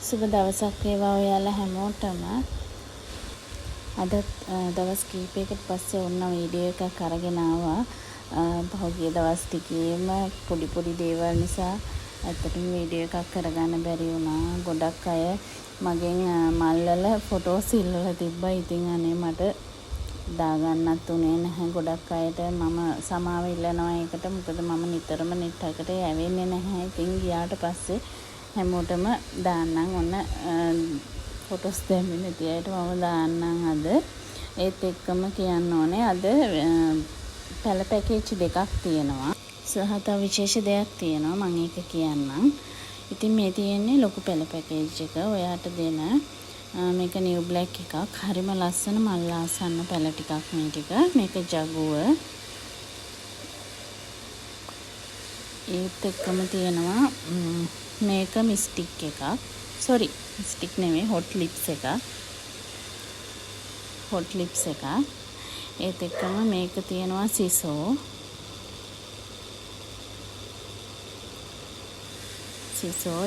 සුබ දවසක් වේවා ඔයාලා හැමෝටම. අද දවස් කීපයකට පස්සේ ඔන්න වීඩියෝ එකක් අරගෙන ආවා. පහුගිය දවස් ටිකේම පොඩි දේවල් නිසා ඇත්තටම වීඩියෝ එකක් කරගන්න බැරි වුණා. ගොඩක් අය මගෙන් මල්වල ෆොටෝස් ඉල්ලලා තිබ්බා. ඉතින් අනේ මට දාගන්නත් උනේ නැහැ. ගොඩක් අයට මම සමාව ඉල්ලනවා ඒකට. මොකද මම නිතරම net එකට යවෙන්නේ නැහැ. ඉතින් ගියාට පස්සේ හැමෝටම දාන්නම් ඔන්න ෆොටෝස් දෙන්නේ නැති අයට මම දාන්නම් අද. ඒත් එක්කම කියන්න ඕනේ අද පැල පැකේජ් දෙකක් තියෙනවා. සහ තව විශේෂ දෙයක් තියෙනවා මම ඒක කියන්නම්. ඉතින් මේ තියෙන්නේ ලොකු පැල පැකේජ් එක. ඔයාට දෙන මේක නිව් බ්ලැක් එකක්. හරිම ලස්සන මල් ආසන්න පැල ටිකක් මේ ටික. මේක ජගුව. ඒත් එක්කම තියෙනවා මේක මිස්ටික් එකක්. සෝරි මිස්ටික් නෙමෙයි හොට් ලිප්ස් එකක්. හොට් ලිප්ස් එකක්. ඒත් එක්කම මේක තියෙනවා සිසෝ.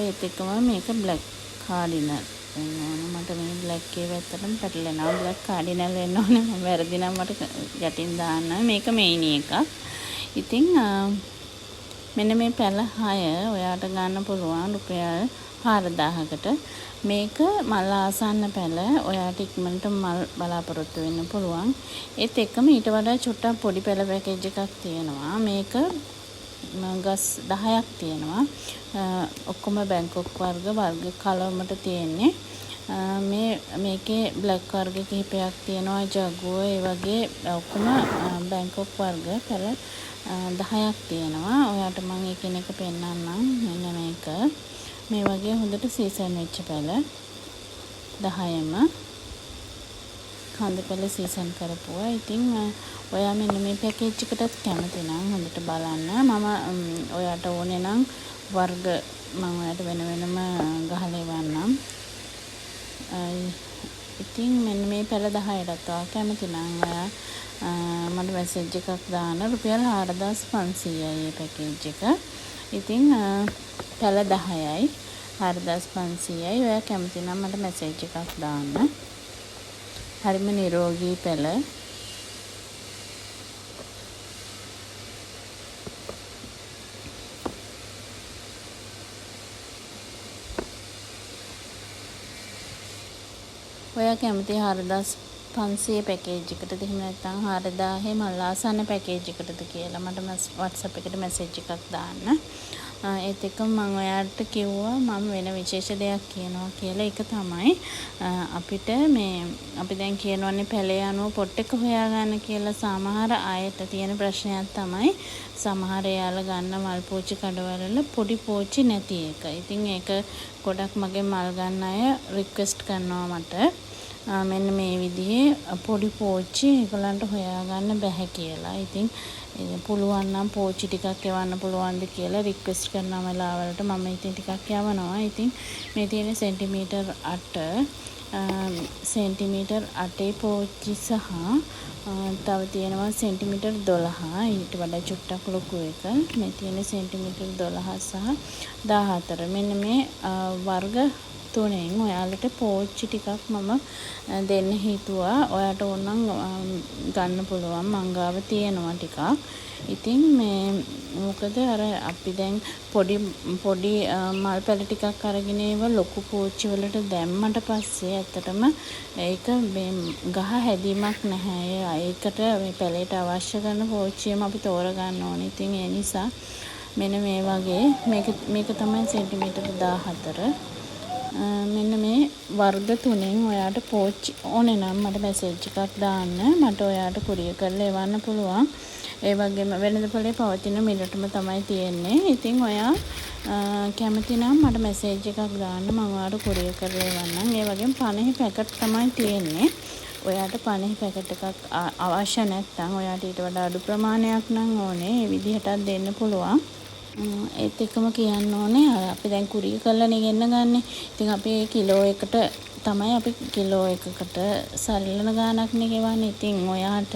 ඒත් එක්කම මේක බ්ලැක් කාඩිනල්. මට මේ බ්ලැක් එක ඇත්තටම පැටලෙනවා. බ්ලැක් කාඩිනල් වෙන්න ඕනේ. මම වැරදි නම් මට යටින් දාන්න. මේක මේනි එකක්. ඉතින් මෙන්න මේ පැල 6 ඔයාට ගන්න පුළුවන් රුපියල් 4000කට. මේක මල් ආසන්න පැල. ඔයාට ඉක්මනට මල් බලාපොරොත්තු වෙන්න පුළුවන්. ඒත් එක්කම ඊට වඩා චුට්ටක් පොඩි පැල පැකේජ් එකක් තියෙනවා. මේක ගස් 10ක් තියෙනවා. ඔක්කොම බැංකොක් වර්ග කලවමට තියෙන්නේ. මේකේ බ්ලැක් වර්ග කිහිපයක් තියෙනවා. ජගුව ඒ වගේ ඔක්කොම බැංකොක් වර්ග පැල 10ක් තියෙනවා. ඔයාට මම එකිනෙක පෙන්නන්නම්. මෙන්න මේක. මේ වගේ හොඳට සීසන් වෙච්ච පැල 10ම කඳ පැල සීසන් කරපුවා. ඉතින් ඔයා මෙන්න මේ පැකේජ් එකටත් කැමති නම් හොඳට බලන්න. මම ඔයාට ඕනේ නම් වර්ග මම ඔයාට වෙනම ගහලා එවන්නම්. ඉතින් මෙන්න මේ පැල 10ටත් ඔයා කැමති නම් ඔයා මට මැසේජ් එකක් දාන්න. රුපියල් 4500යි මේ පැකේජ් එක. ඉතින් පැල 10යි 4500යි. ඔයා කැමති නම් මට මැසේජ් එකක් දාන්න. හරිම නිරෝගී පැල. ඔයා කැමති 4500 පැකේජ් එකටද එහෙම නැත්නම් 4000 මල් ආසන්න පැකේජ් එකටද කියලා මට WhatsApp එකට මැසේජ් එකක් දාන්න. ඒත් එක්කම මම ඔයාලට කිව්වා මම වෙන විශේෂ දෙයක් කියනවා කියලා. ඒක තමයි අපිට අපි දැන් කියනවනේ පැලේ අනුව පොට් එක හොයාගන්න කියලා. සමහර අයට තියෙන ප්‍රශ්නයක් තමයි සමහර යාළුවා ගන්න මල් පෝච්චි කඩවල පොඩි පෝච්චි නැති එක. ඉතින් ඒක ගොඩක් මගේ මල් ගන්න අය රික්වෙස්ට් කරනවා මට. මෙන්න මේ විදිහේ පොඩි පෝච්චි ඒගොල්ලන්ට හොයාගන්න බැහැ කියලා. ඉතින් පුළුවන් නම් පෝච්චි ටිකක් එවන්න පුළුවන්ද කියලා රික්වෙස්ට් කරන වෙලාවලට මම ඉතින් ටිකක් යවනවා. ඉතින් මේ තියෙන සෙන්ටිමීටර් 8 පෝච්චි සහ තව තියෙනවා සෙන්ටිමීටර් 12 ඊට වඩා චුට්ටක් ලොකු එක. මේ තියෙන සෙන්ටිමීටර් 12 සහ 14. මෙන්න මේ වර්ග තුනෙන් ඔයාලට පෝච්චි ටිකක් මම දෙන්න හිතුවා. ඔයාට ඕනනම් ගන්න පුළුවන්. මං ගාව තියෙනවා ටිකක්. ඉතින් මේ මොකද අර අපි දැන් පොඩි මල් පැල ටිකක් අරගෙන ඒව ලොකු පෝච්චි වලට දැම්මට පස්සේ ඇත්තටම ඒක මේ ගහ හැදීමක් නැහැ. ඒකට මේ පැලේට අවශ්‍ය කරන පෝච්චියම අපි තෝරගන්න ඕනේ. ඉතින් ඒ නිසා මෙන්න මේ වගේ මේක තමයි සෙන්ටිමීටර් 14. මෙන්න මේ වර්ග තුනෙන් ඔයාට පෝච්චි ඕනේ නම් මට මැසේජ් එකක් දාන්න. මට ඔයාට කුරියර් කරලා එවන්න පුළුවන්. ඒ වගේම වෙළඳපොලේ පවතින මිලටම තමයි තියෙන්නේ. ඉතින් ඔයා කැමති නම් මට මැසේජ් එකක් දාන්න. මම ඔයාට කුරියර් කරලා එවන්නම්. ඒ වගේම 50 පැකට් තමයි තියෙන්නේ. ඔයාට 50 පැකට් එකක් අවශ්‍ය නැත්නම් ඔයාට ඊට වඩා අඩු ප්‍රමාණයක් නම් ඕනේ. ඒ විදිහටත් දෙන්න පුළුවන්. ඒත් එක්කම කියන්න ඕනේ අපි දැන් කුරියර් කරලා නෙගෙන්න ගන්නෙ. ඉතින් අපි කිලෝ එකට තමයි අපි කිලෝ එකකට සරිලන ගාණක්නේ ගෙවන්නේ. ඉතින් ඔයාට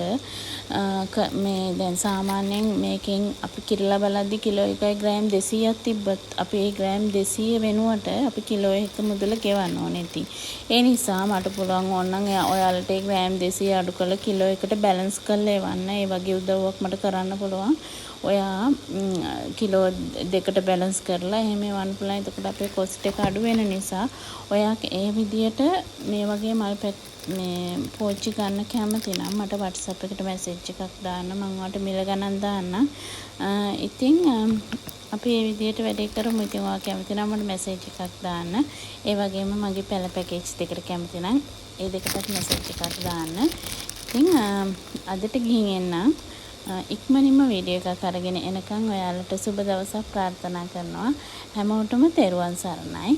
මේ දැන් සාමාන්‍යයෙන් මේකෙන් අපි කිරලා බලද්දි කිලෝ 1 ග්‍රෑම් 200ක් තිබ්බත් අපි ඒ ග්‍රෑම් 200 වෙනුවට අපි කිලෝ 1 මුදල ගෙවන්න ඕනේ. ඉතින් ඒ නිසා මට පුළුවන් ඕනනම් ඔයාලට ඒ ග්‍රෑම් 200 අඩු කරලා කිලෝ 1ට බැලන්ස් කරලා එවන්න. ඒ වගේ උදව්වක් මට කරන්න පුළුවන්. ඔයා කිලෝ 2කට බැලන්ස් කරලා එහෙම එවන්න පුළුවන්. එතකොට අපේ කොස්ට් එක අඩු වෙන නිසා ඔයා ඒ විදියට මේ වගේ මල් මේ පෝච්චි ගන්න කැමති නම් මට WhatsApp එකට මැසේජ් එකක් දාන්න. මම ඔයාලට මිල ගණන් දාන්නම්. ඉතින් අපි මේ විදියට වැඩේ කරමු. ඉතින් ඔයා කැමති නම් මට මැසේජ් එකක් දාන්න. ඒ වගේම මගේ පැල පැකේජ් දෙකට කැමති නම් ඒ දෙකටත් මැසේජ් එකක් දාන්න. ඉතින් අදට ගිහින් එන්න. ඉක්මනින්ම වීඩියෝ එකක් අරගෙන එනකන් ඔයාලට සුබ දවසක් ප්‍රාර්ථනා කරනවා. හැමෝටම තෙරුවන් සරණයි.